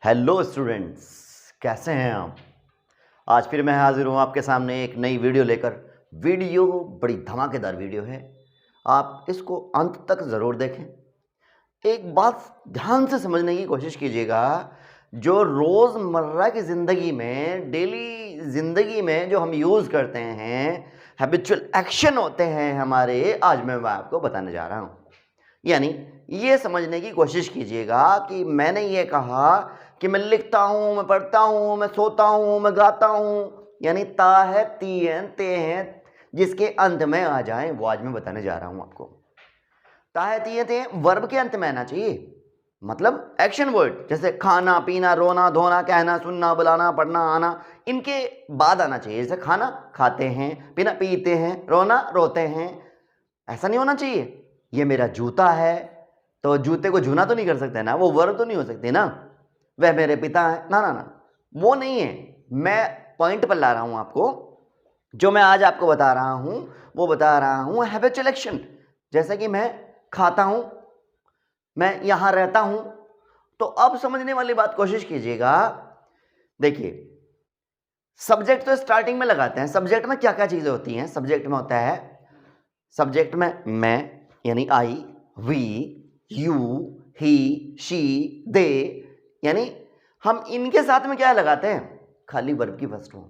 Hello students, कैसे हैं आप। आज फिर मैं हाजिर हूँ आपके सामने एक नई वीडियो लेकर। वीडियो बड़ी धमाकेदार वीडियो है, आप इसको अंत तक ज़रूर देखें। एक बात ध्यान से समझने की कोशिश कीजिएगा, जो रोज़मर्रा की ज़िंदगी में, डेली ज़िंदगी में जो हम यूज़ करते हैं, हैबिचुअल एक्शन होते हैं हमारे, आज मैं आपको बताने जा रहा हूँ। यानी ये समझने की कोशिश कीजिएगा कि मैंने ये कहा कि मैं लिखता हूँ, मैं पढ़ता हूँ, मैं सोता हूँ, मैं गाता हूँ, यानी ता है, ती है, ते हैं, जिसके अंत में आ जाएं, वो आज मैं बताने जा रहा हूँ आपको। ता है, ती है, ते हैं वर्ब के अंत में आना चाहिए, मतलब एक्शन वर्ड, जैसे खाना, पीना, रोना, धोना, कहना, सुनना, बुलाना, पढ़ना, आना, इनके बाद आना चाहिए। जैसे खाना खाते हैं, पीना पीते हैं, रोना रोते हैं, ऐसा नहीं होना चाहिए। ये मेरा जूता है, तो जूते को जूना तो नहीं कर सकते ना, वो वर्ब तो नहीं हो सकती ना। वह मेरे पिता है, ना ना ना, वो नहीं है। मैं पॉइंट पर ला रहा हूं आपको, जो मैं आज आपको बता रहा हूं वो बता रहा हूं हैबिचुअल एक्शन। जैसे कि मैं खाता हूं, मैं यहां रहता हूं, तो अब समझने वाली बात कोशिश कीजिएगा। देखिए, सब्जेक्ट तो स्टार्टिंग में लगाते हैं। सब्जेक्ट में क्या क्या चीजें होती हैं? सब्जेक्ट में होता है, सब्जेक्ट में मैं यानी आई, वी, यू, ही, शी, दे, यानी हम इनके साथ में क्या लगाते हैं? खाली वर्ब की फर्स्ट फॉर्म।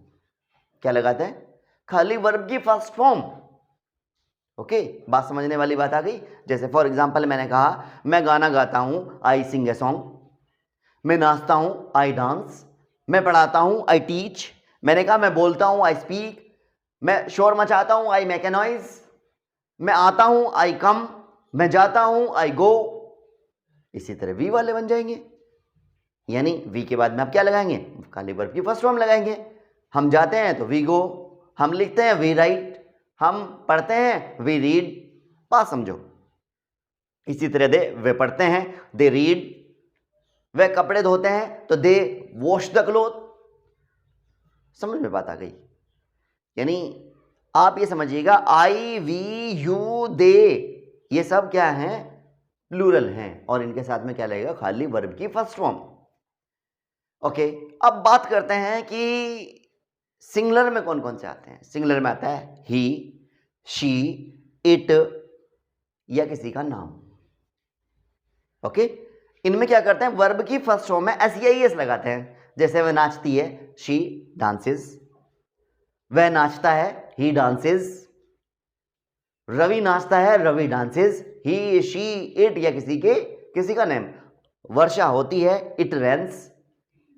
क्या लगाते हैं? खाली वर्ब की फर्स्ट फॉर्म। ओके, बात समझने वाली बात आ गई। जैसे फॉर एग्जांपल मैंने कहा मैं गाना गाता हूं, आई सिंग ए सॉन्ग। मैं नाचता हूं, आई डांस। मैं पढ़ाता हूं, आई टीच। मैंने कहा मैं बोलता हूं, आई स्पीक। मैं शोर मचाता हूं, आई मेक ए नॉइज। मैं आता हूं, आई कम। मैं जाता हूं, आई गो। इसी तरह वी वाले बन जाएंगे, यानी वी के बाद में आप क्या लगाएंगे? खाली वर्ब की फर्स्ट फॉर्म लगाएंगे। हम जाते हैं तो वी गो, हम लिखते हैं वी राइट, हम पढ़ते हैं वी रीड। बात समझो। इसी तरह दे, वे पढ़ते हैं, दे रीड। वे कपड़े धोते हैं तो दे वॉश द क्लोथ। समझ में बात आ गई? यानी आप ये समझिएगा, आई, वी, यू, दे, ये सब क्या हैं? प्लूरल हैं, और इनके साथ में क्या लगेगा? खाली वर्ब की फर्स्ट फॉर्म। ओके, अब बात करते हैं कि सिंगुलर में कौन कौन से आते हैं। सिंगुलर में आता है ही, शी, इट, या किसी का नाम। ओके, इनमें क्या करते हैं? वर्ब की फर्स्ट फॉर्म में एस या एस लगाते हैं। जैसे वह नाचती है, शी डांसेस। वह नाचता है, ही डांसेस। रवि नाचता है, Ravi dances. He, she, it, या किसी का नेम। वर्षा होती है, इट रेन्स।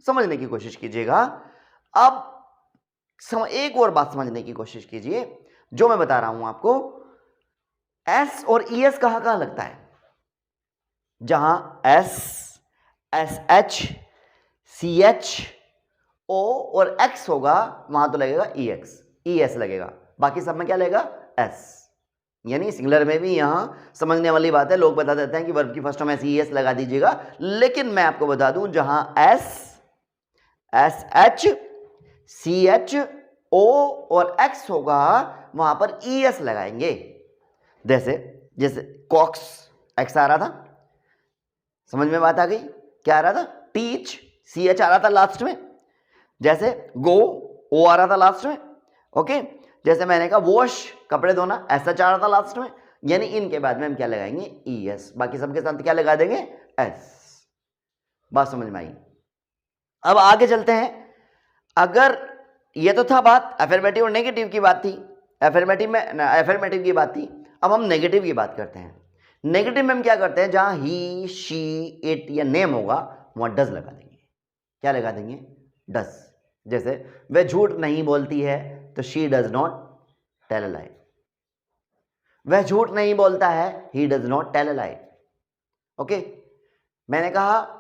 समझने की कोशिश कीजिएगा। अब एक और बात समझने की कोशिश कीजिए, जो मैं बता रहा हूं आपको। एस और ई एस कहां कहां लगता है? जहां S, S H, C H, O और एक्स होगा, वहां तो लगेगा ई एक्स, ई एस लगेगा। बाकी सब में क्या लगेगा? एस। यानी सिंगुलर में भी यहां समझने वाली बात है। लोग बता देते हैं कि वर्ब की फर्स्ट में ई एस लगा दीजिएगा, लेकिन मैं आपको बता दूं, जहां S, S H, C H, O और एक्स होगा, वहां पर ई एस लगाएंगे। जैसे जैसे कॉक्स, एक्स आ रहा था, समझ में बात आ गई? क्या आ रहा था? टीच, सी एच आ रहा था लास्ट में। जैसे गो, ओ आ रहा था लास्ट में। ओके, जैसे मैंने कहा वॉश, कपड़े धोना, एस एच आ रहा था लास्ट में। यानी इनके बाद में हम क्या लगाएंगे? E S. बाकी सबके साथ क्या लगा देंगे? एस। बात समझ में आई? अब आगे चलते हैं। अगर ये तो था बात एफर्मेटिव और नेगेटिव की बात थी, एफर्मेटिव की बात थी। अब हम नेगेटिव की बात करते हैं। नेगेटिव में हम क्या करते हैं? जहां ही, शी, इट या नेम होगा, वहां डज लगा देंगे। क्या लगा देंगे? डज। जैसे वह झूठ नहीं बोलती है, तो she does not tell a lie. वह झूठ नहीं बोलता है, he does not tell a lie. ओके, मैंने कहा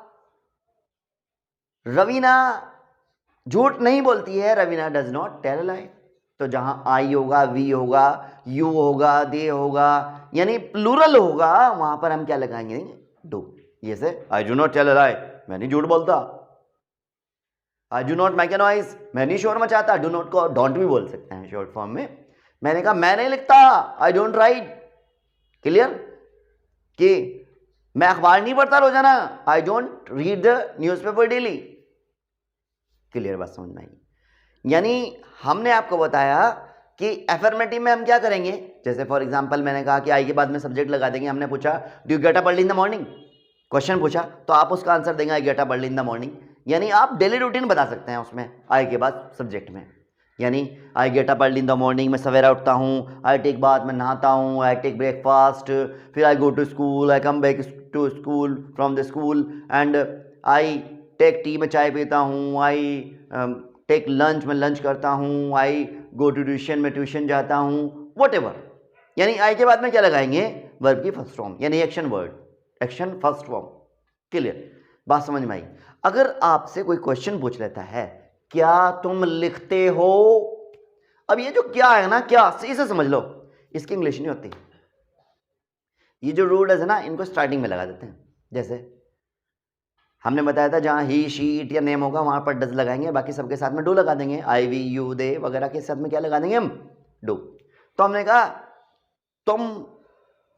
रवीना झूठ नहीं बोलती है, Raveena does not tell a lie. तो जहां आई होगा, वी होगा, यू होगा, दे होगा, यानी प्लूरल होगा, वहां पर हम क्या लगाएंगे? डू। जैसे I do not tell a lie, मैं नहीं झूठ बोलता। I do not make a noise, मैं नहीं शोर मचाता। डू नॉट को डोंट भी बोल सकते हैं शॉर्ट फॉर्म में। मैंने कहा मैं नहीं लिखता, आई डोंट राइट। क्लियर? कि मैं अखबार नहीं पढ़ता रोजाना, I don't read the newspaper daily. Clear बात समझ में आई? यानी हमने आपको बताया कि एफर्मेटिव में हम क्या करेंगे, जैसे फॉर एग्जांपल मैंने कहा कि आई के बाद में सब्जेक्ट लगा देंगे। हमने पूछा do you get up early in the morning, question पूछा तो आप उसका आंसर देंगे I get up early in the morning. यानी आप डेली रूटीन बता सकते हैं उसमें आई के बाद सब्जेक्ट में। यानी I get up early in the morning, मैं सवेरा उठता हूँ, आई टेक बाथ, मैं नहाता हूँ, आई टेक ब्रेकफास्ट, फिर I go to school, I come back to school from the school and I take tea, मैं चाय पीता हूँ, आई टेक लंच, मैं लंच करता हूँ, आई गो टू ट्यूशन, मैं ट्यूशन जाता हूँ, वट एवर। यानी आई के बाद में क्या लगाएंगे, वर्ब की फर्स्ट फॉर्म, यानी action word, action first form. Clear बात समझ में आई? अगर आपसे कोई क्वेश्चन पूछ लेता है क्या तुम लिखते हो, अब ये जो क्या है ना, क्या इसे समझ लो, इसकी इंग्लिश नहीं होती। ये जो रूल्स है ना, इनको स्टार्टिंग में लगा देते हैं। जैसे हमने बताया था जहां ही, शी, इट या नेम होगा वहां पर डज लगाएंगे, बाकी सबके साथ में डू लगा देंगे। आई, वी, यू, दे वगैरह के साथ में क्या लगा देंगे हम, डू। तो हमने कहा तुम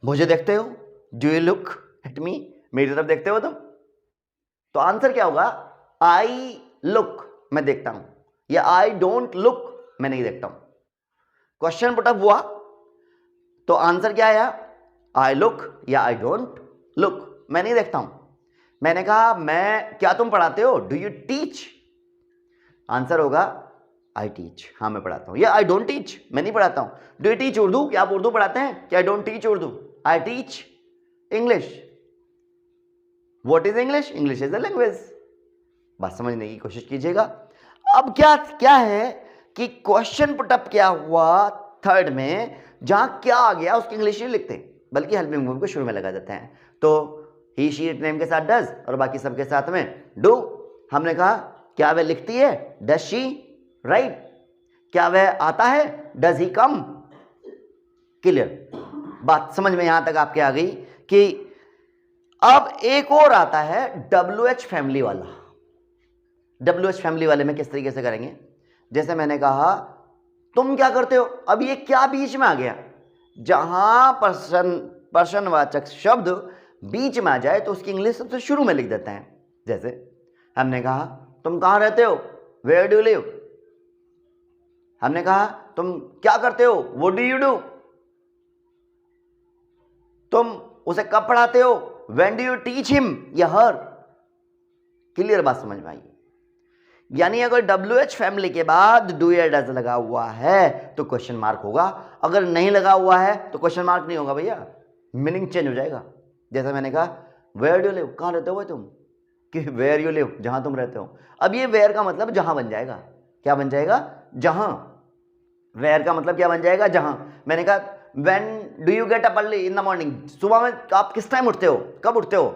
मुझे देखते हो, do you look at me, मेरी तरफ देखते हो तुम, तो आंसर क्या होगा, आई लुक, मैं देखता हूं, या आई डोंट लुक, मैं नहीं देखता हूं। क्वेश्चन पुट अप हुआ तो आंसर क्या आया, आई लुक या आई डोंट लुक, मैं नहीं देखता हूं। मैंने कहा मैं, क्या तुम पढ़ाते हो, डू यू टीच, आंसर होगा आई टीच, हाँ मैं पढ़ाता हूं, या आई डोंट टीच, मैं नहीं पढ़ाता हूं। डू यू टीच उर्दू, क्या आप उर्दू पढ़ाते हैं, क्या I don't teach Urdu, I teach English. What is English, English is a language. बात समझने की कोशिश कीजिएगा। अब क्या क्या है कि क्वेश्चन पुटअप क्या हुआ थर्ड में, जहां क्या आ गया उसकी इंग्लिश नहीं लिखते, बल्कि हेल्पिंग वर्ब को शुरू में लगा देते हैं। तो ही, शी, इट, नेम के साथ डज और बाकी सबके साथ में डू। हमने कहा क्या वह लिखती है, डज शी राइट, क्या वह आता है, डज ही कम। क्लियर बात समझ में यहां तक आपके आ गई कि अब एक और आता है WH फैमिली वाला। WH फैमिली वाले में किस तरीके से करेंगे, जैसे मैंने कहा तुम क्या करते हो, अब ये क्या बीच में आ गया, जहां पर्सनवाचक शब्द बीच में आ जाए तो उसकी इंग्लिश सबसे शुरू में लिख देते हैं। जैसे हमने कहा तुम कहां रहते हो, वेयर डू यू लिव। हमने कहा तुम क्या करते हो, व्हाट डू यू डू। तुम उसे कब पढ़ाते हो, when do you teach him या हर। क्लियर बात समझ में आई? यानी अगर WH फैमिली के बाद डू या डज लगा हुआ है तो क्वेश्चन मार्क होगा, अगर नहीं लगा हुआ है तो क्वेश्चन मार्क नहीं होगा भैया, मीनिंग चेंज हो जाएगा। जैसे मैंने कहा वेयर डू लिव, कहां रहते हो तुम, कि वेयर यू लिव, जहां तुम रहते हो। अब ये वेयर का मतलब जहां बन जाएगा, क्या बन जाएगा, जहां। वेयर का मतलब क्या बन जाएगा, जहां। मैंने कहा when do you get up early in the morning, सुबह में आप किस टाइम उठते हो, कब उठते हो,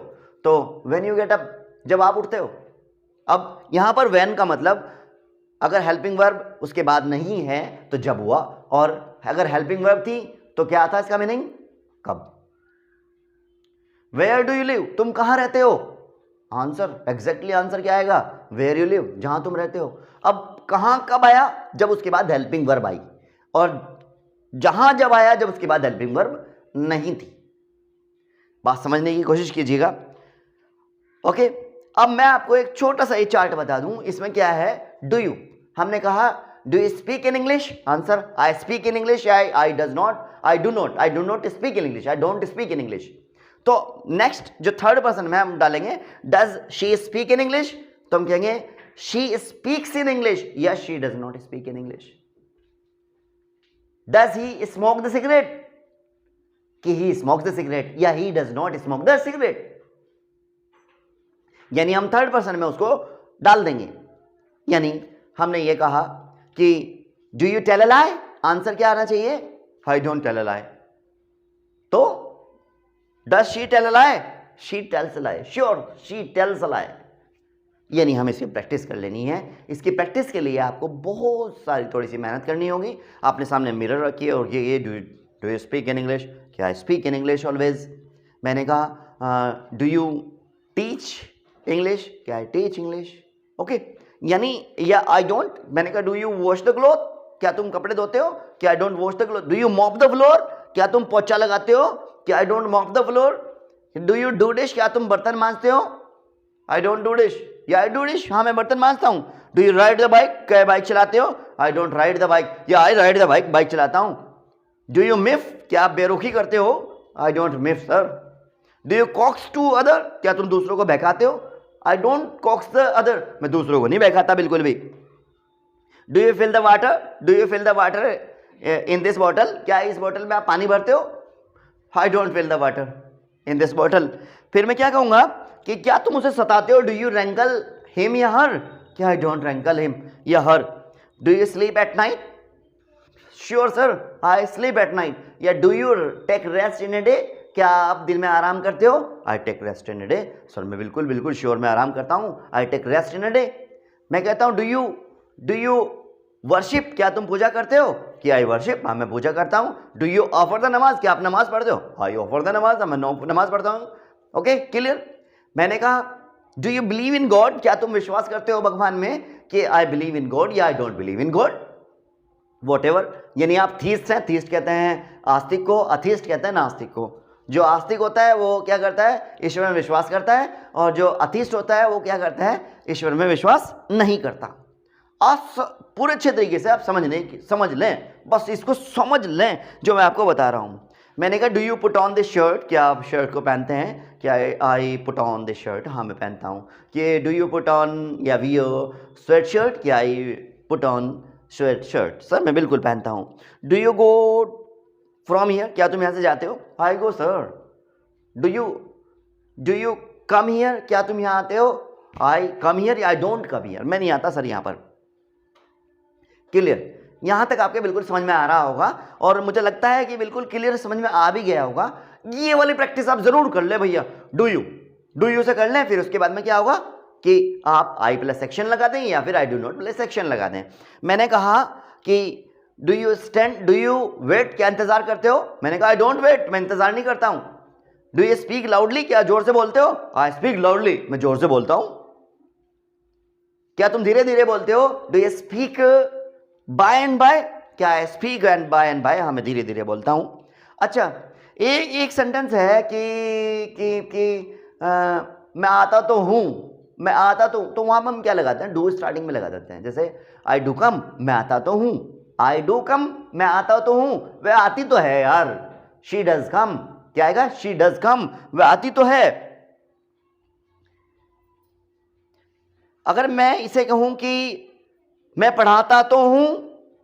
तो व्हेन यू गेट अप, जब आप उठते हो। अब यहां पर व्हेन का मतलब अगर हेल्पिंग वर्ब उसके बाद नहीं है तो जब हुआ, और अगर हेल्पिंग वर्ब थी तो क्या था इसका मीनिंग, कब। वेयर डू यू लिव, तुम कहां रहते हो, आंसर एग्जैक्टली आंसर क्या आएगा, वेयर यू लिव, जहां तुम रहते हो। अब कहां कब आया, जब उसके बाद हेल्पिंग वर्ब आई, और जहां जब आया जब उसके बाद हेल्पिंग वर्ब नहीं थी। बात समझने की कोशिश कीजिएगा। ओके, अब मैं आपको एक छोटा सा चार्ट बता दूं, इसमें क्या है, डू यू। हमने कहा do you speak in English, answer I speak in English, I does not, I do not speak in English, I don't speak in English. तो नेक्स्ट जो थर्ड पर्सन में हम डालेंगे, does she speak in English, तो हम कहेंगे she speaks in English या she does not speak in English. Does he smoke the cigarette, कि ही स्मोक द सिगरेट या ही does not smoke the cigarette. यानी हम थर्ड पर्सन में उसको डाल देंगे। यानी हमने ये कहा कि do you tell a lie, answer क्या आना चाहिए, I don't tell a lie. तो does she tell a lie, she tells a lie, sure she tells a lie. यानी हमें इसकी प्रैक्टिस कर लेनी है। इसकी प्रैक्टिस के लिए आपको बहुत सारी थोड़ी सी मेहनत करनी होगी। आपने सामने मिरर रखिए और ये do you speak in English, क्या I speak in English always. मैंने कहा डू यू टीच इंग्लिश, क्या आई टीच इंग्लिश। ओके, यानी या आई डोंट, मैंने कहा do you wash the cloth, क्या तुम कपड़े धोते हो, क्या I don't wash the cloth. Do you mop the floor, क्या तुम पोछा लगाते हो, क्या I don't mop the floor. Do you do dish, क्या तुम बर्तन मांजते हो? आई डोंट डू डिश, या आई डू डिश, हाँ मैं बर्तन मांजता हूँ। Do you ride the bike, क्या बाइक चलाते हो? I don't ride the bike, या I ride the bike, bike चलाता हूँ। डू यू मिफ, क्या आप बेरुखी करते हो? I don't miff sir. Do you coax to other, क्या तुम दूसरों को बहकाते हो? I don't coax the other, मैं दूसरों को नहीं बहकाता बिल्कुल भी। Do you fill the water, do you fill the water in this bottle, क्या इस बॉटल में आप पानी भरते हो? I don't fill the water in this bottle. फिर मैं क्या कहूंगा कि क्या तुम उसे सताते हो? डू यू रैंकल हिम या हर, क्या आई डोंट रैंकल हिम या her. Do you sleep at night, sure sir I sleep at night. या do you take rest in A day, क्या आप दिन में आराम करते हो? आई टेक रेस्ट इन ए डे, सर मैं बिल्कुल बिल्कुल श्योर मैं आराम करता हूँ, I take rest in A day. मैं कहता हूँ डू यू वर्शिप, क्या तुम पूजा करते हो? कि आई वर्शिप, हाँ मैं पूजा करता हूँ। डू यू ऑफर द नमाज, क्या आप नमाज पढ़ते हो? आई ऑफर द नमाज, मैं नमाज पढ़ता हूँ। Okay clear. मैंने कहा do you believe in God, क्या तुम विश्वास करते हो भगवान में? कि आई बिलीव इन गॉड या I don't believe in God, what ever. यानी आप थीस्ट हैं, थीस्ट कहते हैं आस्तिक को, अथीस्ट कहते हैं नास्तिक को। जो आस्तिक होता है वो क्या करता है? ईश्वर में विश्वास करता है, और जो अथीस्ट होता है वो क्या करता है? ईश्वर में विश्वास नहीं करता। आप पूरे अच्छे तरीके से आप समझ लें, बस इसको समझ लें जो मैं आपको बता रहा हूँ। मैंने कहा do you put on this shirt, क्या आप शर्ट को पहनते हैं? क्या I put on this shirt, हाँ मैं पहनता हूँ। कि डू यू पुट ऑन या वियर स्वेट शर्ट, क्या I put on sweatshirt, sir मैं बिल्कुल पहनता हूँ। Do you go from here, क्या तुम यहाँ से जाते हो? I go sir. Do you come here, क्या तुम यहाँ आते हो? आई come here, I don't come here, मैं नहीं आता सर यहाँ पर। क्लियर, यहां तक आपके बिल्कुल समझ में आ रहा होगा, और मुझे लगता है कि बिल्कुल क्लियर समझ में आ भी गया होगा। ये वाली प्रैक्टिस आप जरूर कर ले भैया। डू यू से कर लें, फिर उसके बाद में क्या होगा कि आप आई प्लस सेक्शन लगा दें या फिर I do not plus section लगा दें। मैंने कहा कि do you stand, do you wait, क्या इंतजार करते हो? मैंने कहा आई डोंट वेट, मैं इंतजार नहीं करता हूं। डू यू स्पीक लाउडली, क्या जोर से बोलते हो? आई स्पीक लाउडली, मैं जोर से बोलता हूं। क्या तुम धीरे धीरे बोलते हो? Do you speak by and by, क्या स्पीक एंड बाय, हाँ मैं धीरे धीरे बोलता हूं। अच्छा, एक सेंटेंस है कि मैं आता तो हूं, मैं आता तो वहां पर हम क्या लगाते हैं? डू स्टार्टिंग में लगा देते हैं। जैसे आई डू कम, मैं आता तो हूं। आई डू कम, मैं आता तो हूं, वह आती तो है यार। शी डज कम, क्या आएगा? शी डज कम, वह आती तो है। अगर मैं इसे कहूं कि मैं पढ़ाता तो हूं,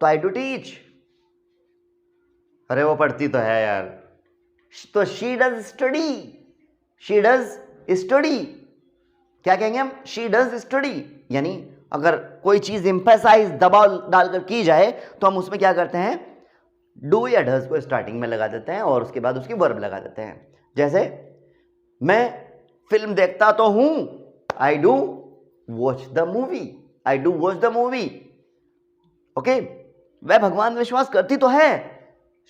तो आई डू टीच, अरे वो पढ़ती तो है यार, तो she does study, she does study, क्या कहेंगे हम? She does study. यानी अगर कोई चीज एम्फेसाइज, दबाव डालकर की जाए तो हम उसमें क्या करते हैं? डू या डज को स्टार्टिंग में लगा देते हैं और उसके बाद उसकी वर्ब लगा देते हैं। जैसे मैं फिल्म देखता तो हूं, I do watch the movie, I do watch the movie. Okay, वह भगवान में विश्वास करती तो है,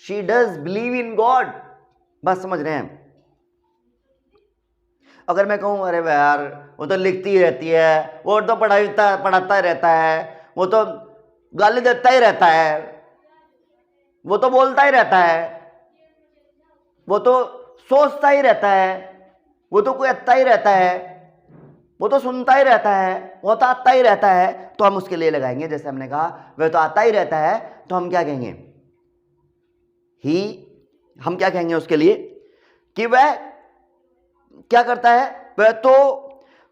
she does believe in God. बस समझ रहे हैं? अगर मैं कहूं अरे यार वो तो लिखती ही रहती है, वो तो पढ़ाता ही रहता है, वो तो गाली देता ही रहता है, वो तो बोलता ही रहता है, वो तो सोचता ही रहता है, वो तो कोई आता ही रहता है, वो तो सुनता ही रहता है, वो तो आता ही रहता है, तो हम उसके लिए लगाएंगे। जैसे हमने कहा वह तो आता ही रहता है, तो हम क्या कहेंगे? ही, हम क्या कहेंगे उसके लिए कि वह क्या करता है?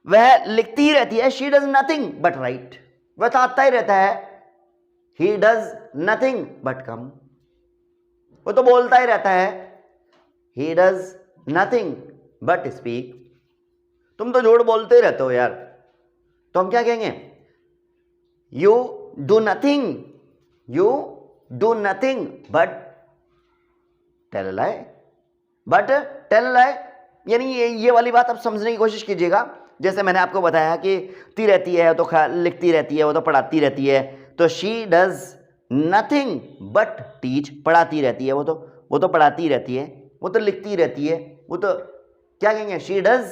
वह लिखती ही रहती है, she does nothing but right, वह तो आता ही रहता है, ही डज नथिंग बट कम, वो तो बोलता ही रहता है, he does nothing but speak, तुम तो झूठ बोलते ही रहते हो यार, तो हम क्या कहेंगे? You do nothing but tell lie, यानी ये वाली बात आप समझने की कोशिश कीजिएगा। जैसे मैंने आपको बताया कि ती रहती है तो लिखती रहती है, वो तो पढ़ाती रहती है, तो she does nothing but teach, पढ़ाती रहती है, वो तो पढ़ाती रहती है, वो तो लिखती रहती है, वो तो क्या कहेंगे? She does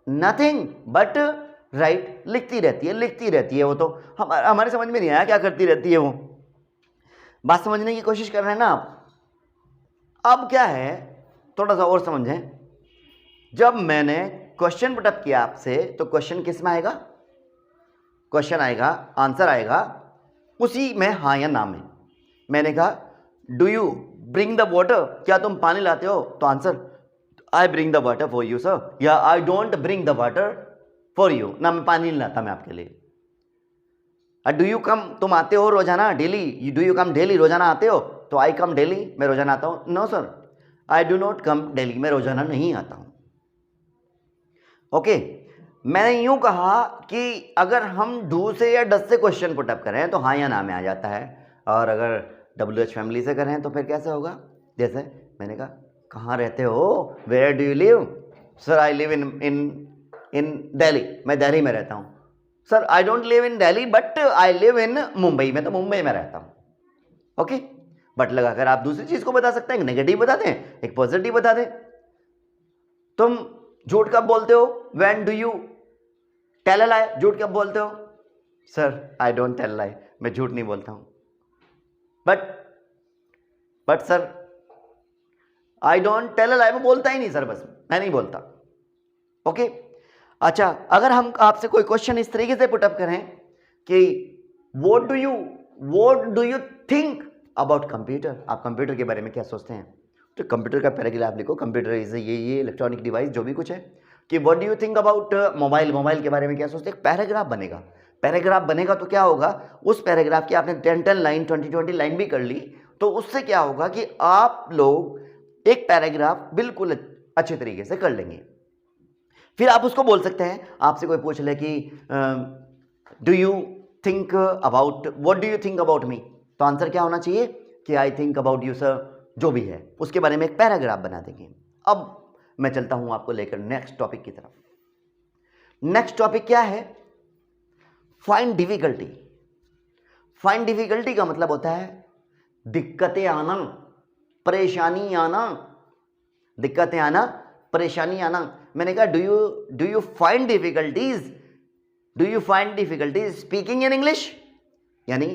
nothing but right, लिखती रहती है, वो तो हमारे समझ में नहीं आया क्या करती रहती है वो। बात समझने की कोशिश कर रहे हैं ना आप? अब क्या है, थोड़ा सा और समझें। जब मैंने क्वेश्चन पुटअप किया आपसे तो क्वेश्चन किस में आएगा? क्वेश्चन आएगा, आंसर आएगा उसी में हाँ या ना में। मैंने कहा do you bring the water, क्या तुम पानी लाते हो? तो answer I bring the water for you sir, या I don't bring the water for you, ना मैं पानी नहीं लाता मैं आपके लिए। डू यू कम, तुम आते हो रोजाना daily, do you come daily, रोजाना आते हो? तो आई कम डेली, मैं रोजाना आता हूं। No sir, I do not come daily, मैं रोजाना नहीं आता हूं। ओके, मैंने यूं कहा कि अगर हम डू से या डस से क्वेश्चन पुटअप करें तो हाँ या ना में आ जाता है, और अगर WH फैमिली से करें तो फिर कैसे होगा? जैसे मैंने कहा कहाँ रहते हो, where do you live? Sir I live in Delhi, मैं दिल्ली में रहता हूँ। Sir I don't live in Delhi but I live in Mumbai, मैं तो मुंबई में रहता हूँ। ओके, बट लगाकर आप दूसरी चीज को बता सकते हैं, एक नेगेटिव बता दें, एक पॉजिटिव बता दें। तुम झूठ कब बोलते हो? When do you tell a lie, झूठ कब बोलते हो? Sir I don't tell lie, मैं झूठ नहीं बोलता हूं। But sir I don't tell a lie, मैं बोलता ही नहीं सर, बस मैं नहीं बोलता। ओके, अच्छा, अगर हम आपसे कोई क्वेश्चन इस तरीके से पुटअप करें कि what do you think about computer, आप कंप्यूटर के बारे में क्या सोचते हैं? तो कंप्यूटर का पैराग्राफ लिखो, कंप्यूटर इज ये इलेक्ट्रॉनिक डिवाइस जो भी कुछ है। कि what do you think about mobile, mobile के बारे में क्या सोचते हैं? पैराग्राफ बनेगा। पैराग्राफ बनेगा तो क्या होगा, उस पैराग्राफ की आपने 10 लाइन 20 लाइन भी कर ली तो उससे क्या होगा कि आप लोग एक पैराग्राफ बिल्कुल अच्छे तरीके से कर लेंगे। फिर आप उसको बोल सकते हैं, आपसे कोई पूछ ले कि do you think about, what do you think about me, तो आंसर क्या होना चाहिए कि I think about you sir, जो भी है उसके बारे में एक पैराग्राफ बना देंगे। अब मैं चलता हूं आपको लेकर नेक्स्ट टॉपिक की तरफ। नेक्स्ट टॉपिक क्या है? Find difficulty. फाइंड डिफिकल्टी का मतलब होता है दिक्कतें आना, परेशानी आना, दिक्कतें आना, परेशानी आना। मैंने कहा do you find difficulties, do you find difficulties speaking in English, यानी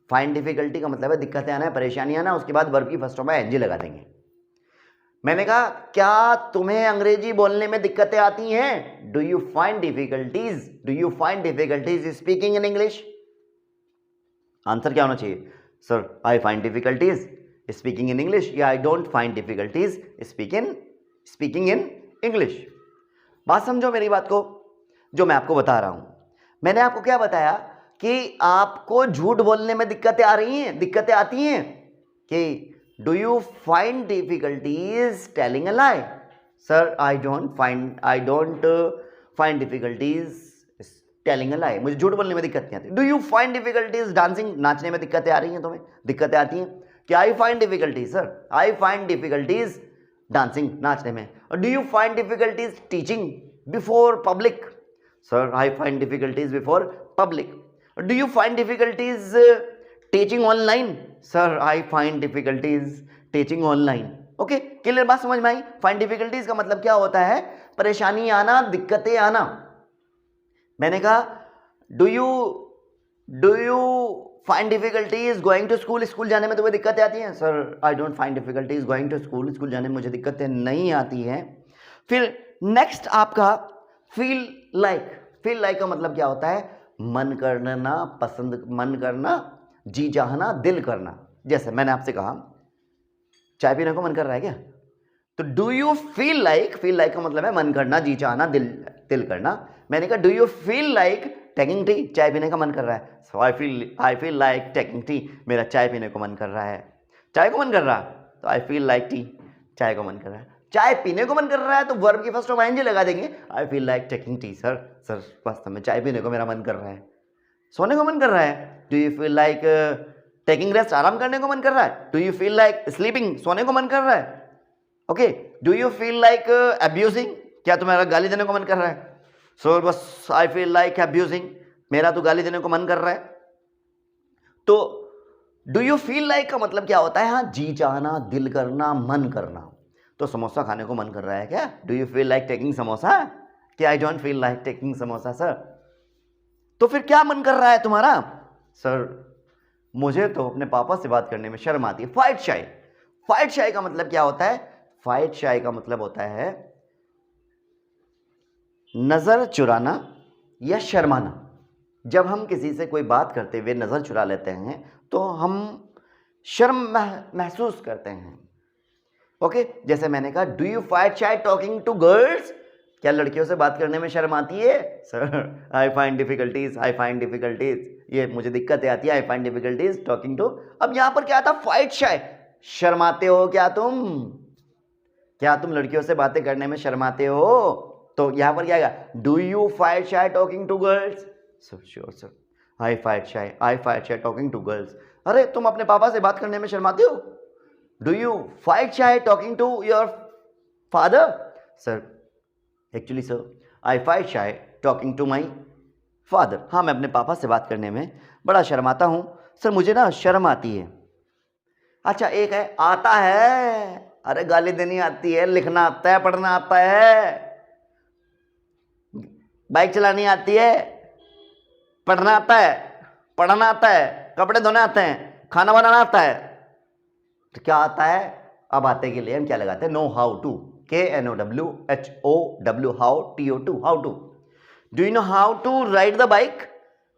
फाइंड डिफिकल्टी का मतलब है दिक्कतें आना, परेशानी आना, उसके बाद वर्ब की फर्स्ट फॉर्म में एनजी लगा देंगे। मैंने कहा क्या तुम्हें अंग्रेजी बोलने में दिक्कतें आती हैं? Do you find difficulties, do you find difficulties speaking in English? Answer क्या होना चाहिए? Sir I find difficulties speaking in English, या I don't find difficulties speaking in English. बात समझो मेरी बात को, जो मैं आपको बता रहा हूं। मैंने आपको क्या बताया कि आपको झूठ बोलने में दिक्कतें आ रही हैं, दिक्कतें आती हैं कि do you find difficulties telling a lie? Sir I don't find difficulties telling a lie, मुझे झूठ बोलने में दिक्कत नहीं आती। Do you find difficulties dancing, नाचने में दिक्कतें आ रही हैं तुम्हें, दिक्कतें आती हैं कि आई find difficulties, sir I find difficulties dancing, नाचने में। और do you find difficulties teaching before public? Sir I find difficulties before public. Do you find difficulties teaching online? Sir I find difficulties teaching online. Okay, clear बात समझ में आई? Find difficulties का मतलब क्या होता है? परेशानी आना, दिक्कतें आना। मैंने कहा do you find difficulties going to school, school जाने में तुम्हें दिक्कतें आती हैं? Sir I don't find difficulties going to school, school जाने में मुझे दिक्कतें नहीं आती हैं। फिर नेक्स्ट आपका फील लाइक। फील लाइक का मतलब क्या होता है? मन करना, पसंद, मन करना, जी चाहना, दिल करना। जैसे मैंने आपसे कहा चाय पीने को मन कर रहा है क्या, तो do you feel like, feel like का मतलब है मन करना, जी चाहना, दिल करना। मैंने कहा do you feel like taking tea, चाय पीने का मन कर रहा है, so I feel like taking tea, मेरा चाय पीने को मन कर रहा है। चाय को मन कर रहा तो आई फील लाइक टी, चाय को मन कर रहा है। चाय पीने को मन कर रहा है तो वर्ब की फर्स्ट फॉर्म आईएनजी लगा देंगे, आई feel like taking T. Sir वास्तव में चाय पीने को मेरा मन कर रहा है। सोने को मन कर रहा है, do you feel like taking rest, आराम करने को मन कर रहा है। Do you feel like sleeping, सोने को मन कर रहा है। Okay, do you feel like abusing, क्या तुम्हारा गाली देने को मन कर रहा है? सो बस आई फील लाइक अब्यूजिंग, मेरा तो गाली देने को मन कर रहा है। तो डू यू फील लाइक का मतलब क्या होता है? हाँ, जी चाहना, दिल करना, मन करना। तो समोसा खाने को मन कर रहा है क्या? Do you feel like taking samosa? कि I don't feel like taking samosa sir. तो फिर क्या मन कर रहा है तुम्हारा? सर मुझे तो अपने पापा से बात करने में शर्म आती है, फाइट शाई। फाइट शाई का मतलब क्या होता है? फाइट शाई का मतलब होता है नज़र चुराना या शर्माना। जब हम किसी से कोई बात करते हुए नज़र चुरा लेते हैं तो हम शर्म महसूस करते हैं। ओके, जैसे मैंने कहा, do you find shy talking to girls? क्या लड़कियों से बात करने में शर्म आती है? सर, आई फाइंड डिफिकल्टीज, ये मुझे दिक्कतें आती है, I find difficulties talking to. अब यहां पर क्या था? फाइट शाय, शर्माते हो क्या तुम? क्या तुम लड़कियों से बातें करने में शर्माते हो? तो यहां पर क्या आएगा? Do you fight shy talking to girls? Sir, sure sir, I fight shy talking to girls. अरे, तुम अपने पापा से बात करने में शर्माते हो? Do you fight shy talking to your father? Sir, actually sir, I fight shy talking to my father. हाँ, मैं अपने पापा से बात करने में बड़ा शर्माता हूँ सर, मुझे ना शर्म आती है। अच्छा, एक है आता है। अरे, गाली देनी आती है, लिखना आता है, पढ़ना आता है, बाइक चलानी आती है, पढ़ना आता है, पढ़ना आता है, कपड़े धोने आते हैं, खाना बनाना आता है। तो क्या आता है? अब आते के लिए हम क्या लगाते हैं? No how to, KNOWHOW, how, TO2, how to. Do you know how to ride the bike?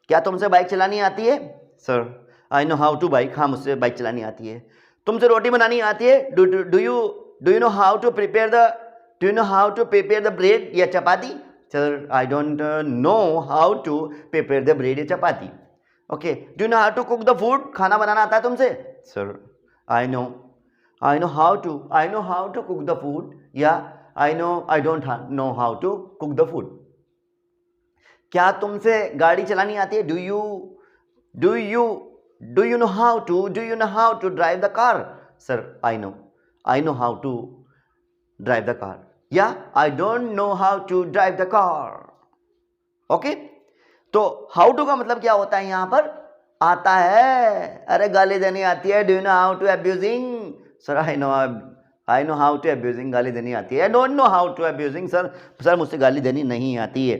क्या तुमसे बाइक चलानी आती है? Sir, I know how to bike. हाँ, मुझसे बाइक चलानी आती है। तुमसे रोटी बनानी आती है? Do you know how to prepare the bread या chapati? Sir, I don't know how to prepare the bread या chapati. Okay, do you know how to cook the food? खाना बनाना आता है तुमसे? Sir, I know how to cook the food, या I don't know how to cook the food. क्या तुमसे गाड़ी चलानी आती है? Do you know how to drive the car? Sir, I know how to drive the car, या I don't know how to drive the car. Okay, तो how to का मतलब क्या होता है? यहां पर आता है। अरे, गाली देनी आती है। Do you know how to abusing? Sir, I know how to abusing, गाली देनी आती है। I don't know how to abusing. Sir, मुझसे गाली देनी नहीं आती है।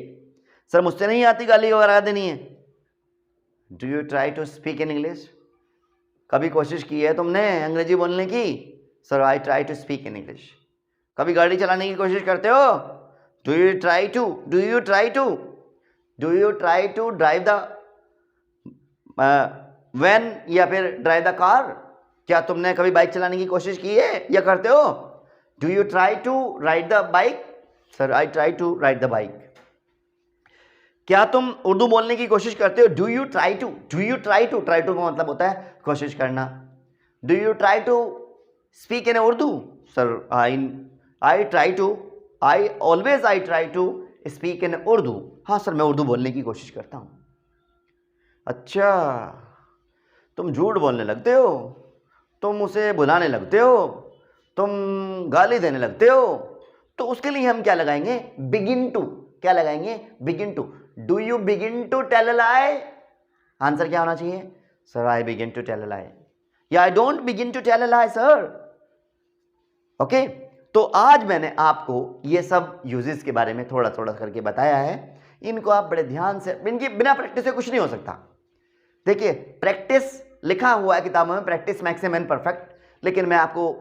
सर, मुझसे नहीं आती गाली वगैरह देनी है। Do you try to speak in English? कभी कोशिश की है तुमने अंग्रेजी बोलने की? Sir, I try to speak in English. कभी गाड़ी चलाने की कोशिश करते हो? Do you try to drive the van, या फिर ड्राइव द कार? क्या तुमने कभी बाइक चलाने की कोशिश की है या करते हो? Do you try to ride the bike? Sir, I try to ride the bike. क्या तुम उर्दू बोलने की कोशिश करते हो? डू यू ट्राई टू का मतलब होता है कोशिश करना। Do you try to speak in Urdu? Sir, I try to speak in Urdu. हाँ सर, मैं उर्दू बोलने की कोशिश करता हूँ। अच्छा, तुम झूठ बोलने लगते हो, तुम उसे बुलाने लगते हो, तुम गाली देने लगते हो, तो उसके लिए हम क्या लगाएंगे? Begin to. क्या लगाएंगे? Begin to. Do you begin to tell a lie? Answer क्या होना चाहिए? Sir, I begin to tell a lie, या I don't begin to tell a lie sir. Okay, तो आज मैंने आपको ये सब यूजेस के बारे में थोड़ा थोड़ा करके बताया है। इनको आप बड़े ध्यान से, इनकी बिना प्रैक्टिस से कुछ नहीं हो सकता। देखिए, प्रैक्टिस लिखा हुआ है किताबों में, practice makes a man perfect, लेकिन मैं आपको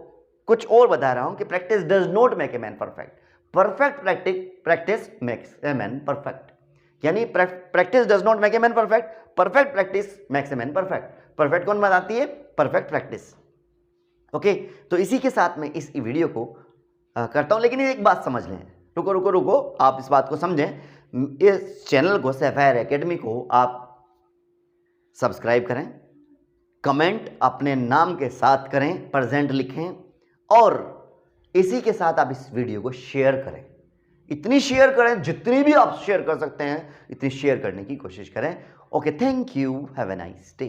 कुछ और बता रहा हूं कि practice does not make a man perfect, perfect practice makes a man perfect. यानी practice does not make a man perfect, perfect practice makes a man perfect. Perfect कौन बनाती है? Perfect practice. ओके, तो इसी के साथ मैं इस वीडियो को करता हूं, लेकिन एक बात समझ लें। रुको, आप इस बात को समझें। इस चैनल को, सैफायर एकेडमी को आप सब्सक्राइब करें, कमेंट अपने नाम के साथ करें, प्रेजेंट लिखें, और इसी के साथ आप इस वीडियो को शेयर करें। इतनी शेयर करें, जितनी भी आप शेयर कर सकते हैं इतनी शेयर करने की कोशिश करें। Okay, thank you, have a nice day.